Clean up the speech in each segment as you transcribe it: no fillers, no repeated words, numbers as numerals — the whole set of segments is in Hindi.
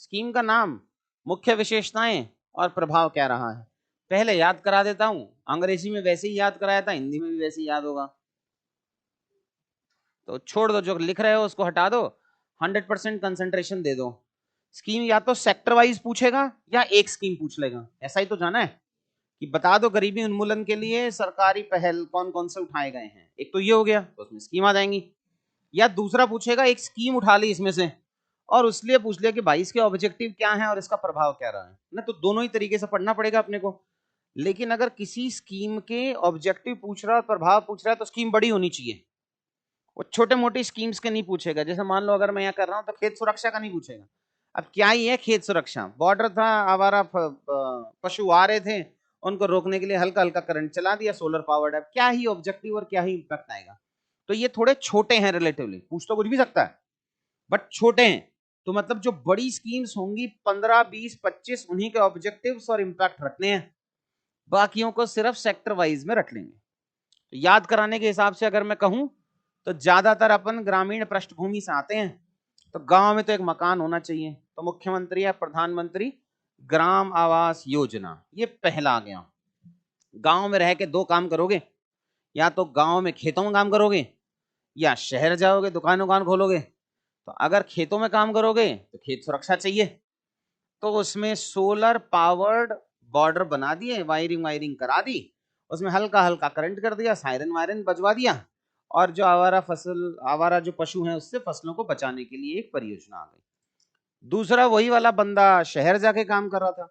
स्कीम का नाम, मुख्य विशेषताएं और प्रभाव क्या रहा है। पहले याद करा देता हूं, अंग्रेजी में वैसे ही याद कराया था, हिंदी में भी वैसे ही याद होगा, तो छोड़ दो, जो लिख रहे हो उसको हटा दो, 100% कंसंट्रेशन दे दो। स्कीम या तो सेक्टर वाइज पूछेगा या एक स्कीम पूछ लेगा, ऐसा ही तो जाना है कि बता दो गरीबी उन्मूलन के लिए सरकारी पहल कौन कौन से उठाए गए हैं। एक तो ये हो गया, तो उसमें स्कीम आ जाएंगी। या दूसरा पूछेगा, एक स्कीम उठा ली इसमें से और उसलिए पूछ लिया कि भाई इसके ऑब्जेक्टिव क्या है और इसका प्रभाव क्या रहा है ना, तो दोनों ही तरीके से पढ़ना पड़ेगा अपने को। लेकिन अगर किसी स्कीम के ऑब्जेक्टिव पूछ रहा है और प्रभाव पूछ रहा है तो स्कीम बड़ी होनी चाहिए, वो छोटे मोटे स्कीम्स के नहीं पूछेगा। जैसे मान लो अगर मैं यहाँ कर रहा हूँ तो खेत सुरक्षा का नहीं पूछेगा। अब क्या ही है खेत सुरक्षा, बॉर्डर था, आवारा पशु आ रहे थे, उनको रोकने के लिए हल्का हल्का करंट चला दिया, सोलर पावर्ड है, क्या ही ऑब्जेक्टिव और क्या ही इंपैक्ट आएगा। तो ये थोड़े छोटे हैं रिलेटिवली, पूछ तो कुछ भी सकता है बट छोटे हैं। तो मतलब जो बड़ी स्कीम्स होंगी 15, 20, 25, उन्हीं के ऑब्जेक्टिव्स और इंपैक्ट रखने हैं, बाकियों को सिर्फ सेक्टर वाइज में रख लेंगे। तो याद कराने के हिसाब से अगर मैं कहूं तो ज्यादातर अपन ग्रामीण पृष्ठभूमि से आते हैं, तो गांव में तो एक मकान होना चाहिए, तो मुख्यमंत्री या प्रधानमंत्री ग्राम आवास योजना, ये पहला आ गया। गांव में रह के दो काम करोगे, या तो गांव में खेतों में काम करोगे या शहर जाओगे दुकान दुकान खोलोगे। तो अगर खेतों में काम करोगे तो खेत सुरक्षा चाहिए, तो उसमें सोलर पावर्ड बॉर्डर बना दिए, वायरिंग वायरिंग करा दी, उसमें हल्का हल्का करंट कर दिया, सायरन वायरन बजवा दिया, और जो आवारा जो पशु हैं उससे फसलों को बचाने के लिए एक परियोजना आ गई। दूसरा वही वाला बंदा शहर जाके काम कर रहा था,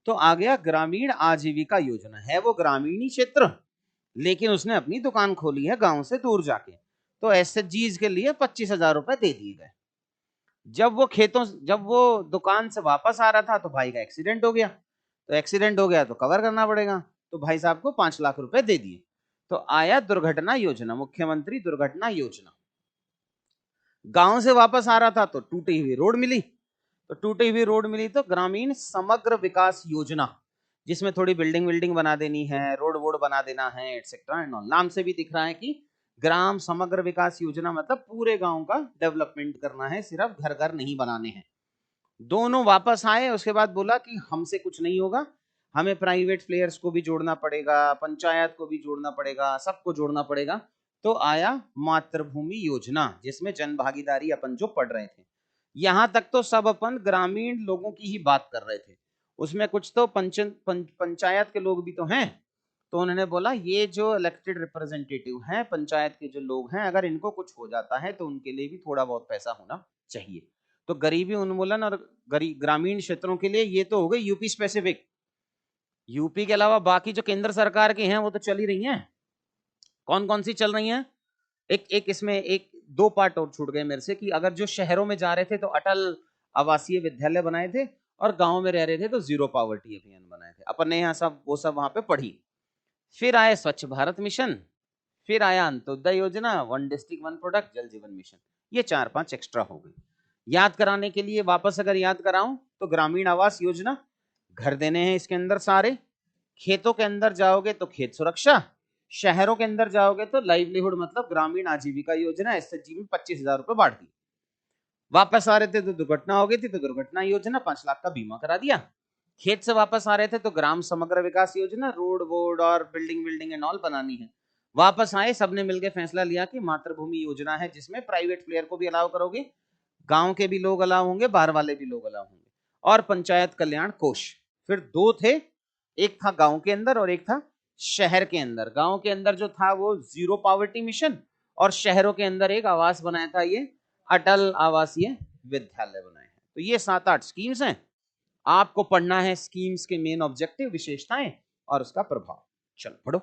तो आ गया ग्रामीण आजीविका योजना। है वो ग्रामीणी क्षेत्र, लेकिन उसने अपनी दुकान खोली है गांव से दूर जाके, तो एसएचजीज के लिए 25,000 रुपए दे दिए गए। जब वो दुकान से वापस आ रहा था तो भाई का एक्सीडेंट हो गया, तो एक्सीडेंट हो गया तो कवर करना पड़ेगा, तो भाई साहब को 5 लाख रुपए दे दिए। तो आया दुर्घटना योजना, मुख्यमंत्री दुर्घटना योजना। गांव से वापस आ रहा था तो टूटी हुई रोड मिली, तो टूटी हुई रोड मिली तो ग्रामीण समग्र विकास योजना, जिसमें थोड़ी बिल्डिंग विल्डिंग बना देनी है, रोड वोड बना देना है, एटसेट्रा एंड ऑल। नाम से भी दिख रहा है कि ग्राम समग्र विकास योजना, मतलब पूरे गांव का डेवलपमेंट करना है, सिर्फ घर घर नहीं बनाने हैं। दोनों वापस आए, उसके बाद बोला कि हमसे कुछ नहीं होगा, हमें प्राइवेट प्लेयर्स को भी जोड़ना पड़ेगा, पंचायत को भी जोड़ना पड़ेगा, सबको जोड़ना पड़ेगा। तो आया मातृभूमि योजना, जिसमें जन भागीदारी अपन जो पढ़ रहे थे, यहां तक तो सब अपन ग्रामीण लोगों की ही बात कर रहे थे। उसमें कुछ तो पंचायत के लोग भी तो हैं, तो उन्होंने बोला ये जो इलेक्टेड रिप्रेजेंटेटिव हैं, पंचायत के जो लोग हैं, अगर इनको कुछ हो जाता है तो उनके लिए भी थोड़ा बहुत पैसा होना चाहिए। तो गरीबी उन्मूलन और ग्रामीण क्षेत्रों के लिए ये तो हो गई यूपी स्पेसिफिक। यूपी के अलावा बाकी जो केंद्र सरकार की हैं वो तो चल ही रही हैं। कौन कौन सी चल रही हैं? एक इसमें एक दो पार्ट और छूट गए मेरे से, कि अगर जो शहरों में जा रहे थे तो अटल आवासीय विद्यालय बनाए थे, और गांव में रह रहे थे तो जीरो पावर्टी अभियान बनाए थे। अपन ने यहाँ सब वो सब वहां पे पढ़ी। फिर आए स्वच्छ भारत मिशन, फिर आया अंत्योदय योजना, वन डिस्ट्रिक्ट वन प्रोडक्ट, जल जीवन मिशन। ये 4-5 एक्स्ट्रा हो गई। याद कराने के लिए वापस अगर याद कराऊं तो ग्रामीण आवास योजना, घर देने हैं इसके अंदर सारे। खेतों के अंदर जाओगे तो खेत सुरक्षा, शहरों के अंदर जाओगे तो लाइवलीहुड मतलब ग्रामीण आजीविका योजना, एसएचजी में 25,000 रुपए बांट दी। वापस आ रहे थे तो दुर्घटना हो गई थी, तो दुर्घटना योजना 5 लाख का बीमा करा दिया। खेत से वापस आ रहे थे तो ग्राम समग्र विकास योजना, रोड वोड और बिल्डिंग बिल्डिंग एंड ऑल बनानी है। वापस आए, सबने मिलकर फैसला लिया कि मातृभूमि योजना है, जिसमें प्राइवेट प्लेयर को भी अलाउ करोगे, गांव के भी लोग अलाउ होंगे, बाहर वाले भी लोग अलाउ होंगे, और पंचायत कल्याण कोष। फिर दो थे, एक था गांव के अंदर और एक था शहर के अंदर। गांव के अंदर जो था वो जीरो पावर्टी मिशन, और शहरों के अंदर एक आवास बनाया था, ये अटल आवासीय विद्यालय बनाए हैं। तो ये 7-8 स्कीम्स हैं। आपको पढ़ना है स्कीम्स के मेन ऑब्जेक्टिव, विशेषताएं और उसका प्रभाव। चलो पढ़ो।